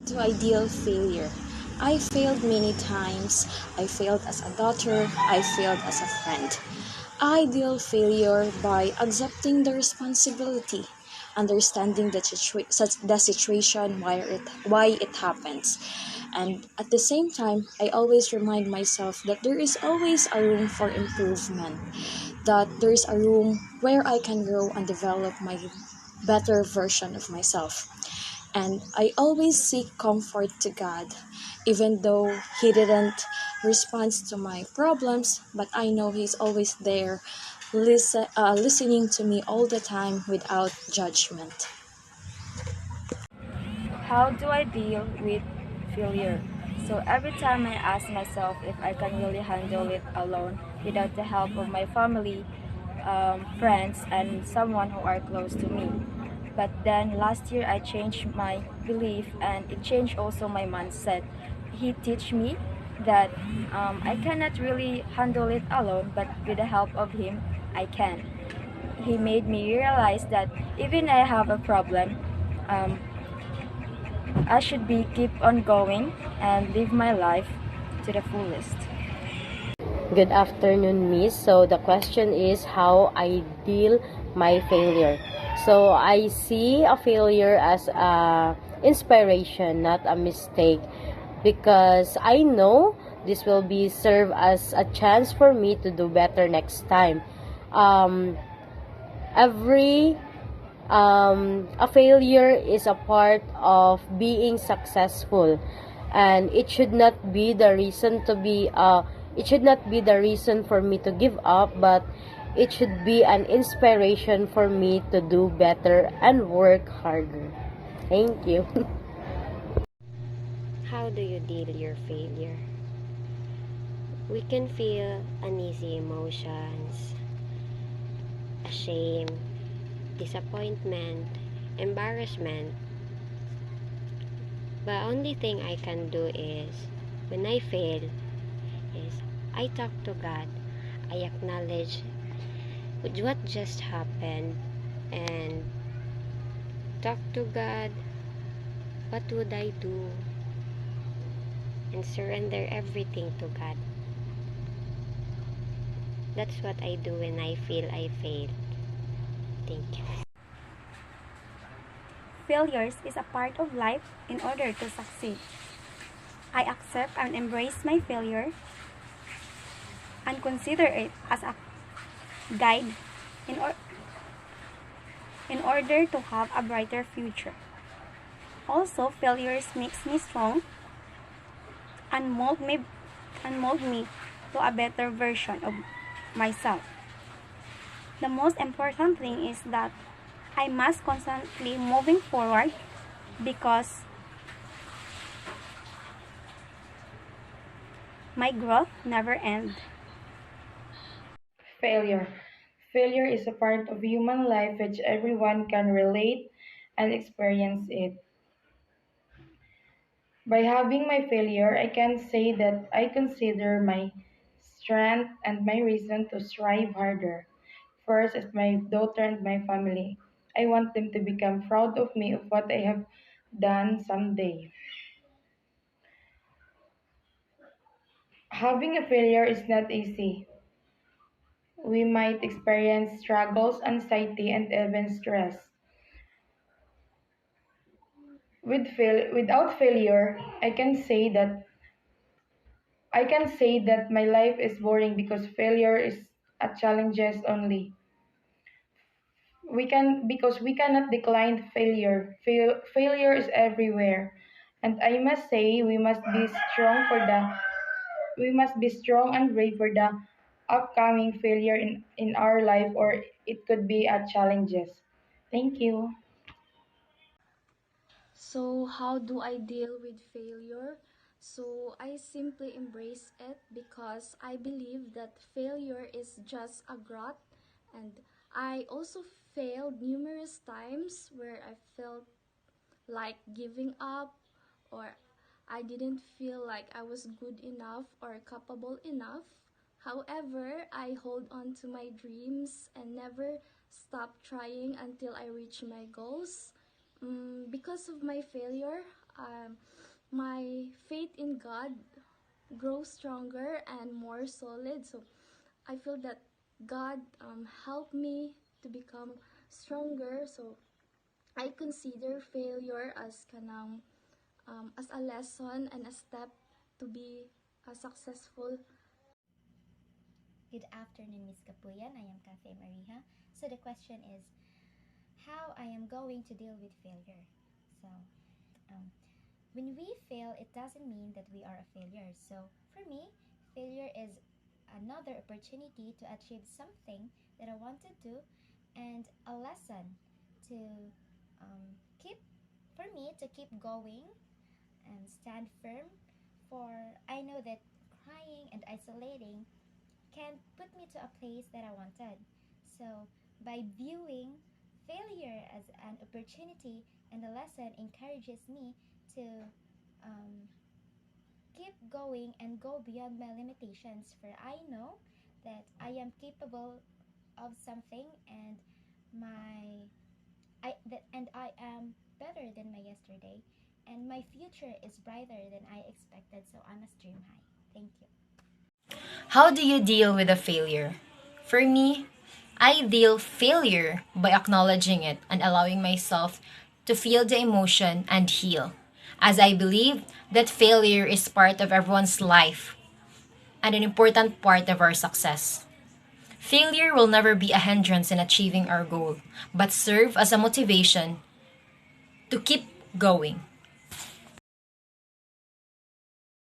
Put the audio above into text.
To ideal failure. I failed many times. I failed as a daughter. I failed as a friend. Ideal failure by accepting the responsibility, understanding the situation, why it happens. And at the same time, I always remind myself that there is always a room for improvement, that there is a room where I can grow and develop my better version of myself. And I always seek comfort to God, even though He didn't respond to my problems, but I know He's always there, listening to me all the time without judgment. How do I deal with failure? So every time I ask myself if I can really handle it alone without the help of my family, friends, and someone who are close to me. But then last year I changed my belief and it changed also my mindset. He teach me that I cannot really handle it alone, but with the help of him, I can. He made me realize that even I have a problem, um, I should be keep on going and live my life to the fullest. Good afternoon, Miss. So the question is how I deal my failure. So I see a failure as a inspiration, not a mistake, because I know this will be serve as a chance for me to do better next time. Um, every a failure is a part of being successful, and it should not be the reason to be it should not be the reason for me to give up, but it should be an inspiration for me to do better and work harder. Thank you. How do you deal your failure? We can feel uneasy emotions, shame, disappointment, embarrassment. The only thing I can do is, when I fail, is I talk to God. I acknowledge what just happened and talk to God. What would I do? And surrender everything to God. That's what I do when I feel I failed. Thank you. Failures is a part of life in order to succeed. I accept and embrace my failure and consider it as a guide in, or- in order to have a brighter future. Also, failures makes me strong and mold me to a better version of myself. The most important thing is that I must constantly moving forward because my growth never ends. Failure. Failure is a part of human life which everyone can relate and experience it. By having my failure, I can say that I consider my strength and my reason to strive harder. First is my daughter and my family. I want them to become proud of me of what I have done someday. Having a failure is not easy. We might experience struggles, anxiety, and even stress. Without failure, I can say that my life is boring because failure is a challenges only. We cannot decline failure. Failure is everywhere. And I must say we must be strong and brave for the upcoming failure in our life, or it could be a challenges. Thank you. So, how do I deal with failure? So, I simply embrace it because I believe that failure is just a growth, and I also failed numerous times where I felt like giving up, or I didn't feel like I was good enough or capable enough. However, I hold on to my dreams and never stop trying until I reach my goals. Because of my failure, my faith in God grows stronger and more solid. So I feel that God helped me to become stronger. So I consider failure as as a lesson and a step to be successful. Good afternoon, Miss Kapuyan. I am Cafe Mariha. So the question is, how I am going to deal with failure. So, um, when we fail, it doesn't mean that we are a failure. So, for me, failure is another opportunity to achieve something that I want to do and a lesson to keep, for me, to keep going and stand firm. For I know that crying and isolating can put me to a place that I wanted. So, by viewing failure as an opportunity and a lesson encourages me to um, keep going and go beyond my limitations, for I know that I am capable of something and I am better than my yesterday, and my future is brighter than I expected, so I must dream high. Thank you. How do you deal with a failure? For me, I deal failure by acknowledging it and allowing myself to feel the emotion and heal, as I believe that failure is part of everyone's life and an important part of our success. Failure will never be a hindrance in achieving our goal, but serve as a motivation to keep going.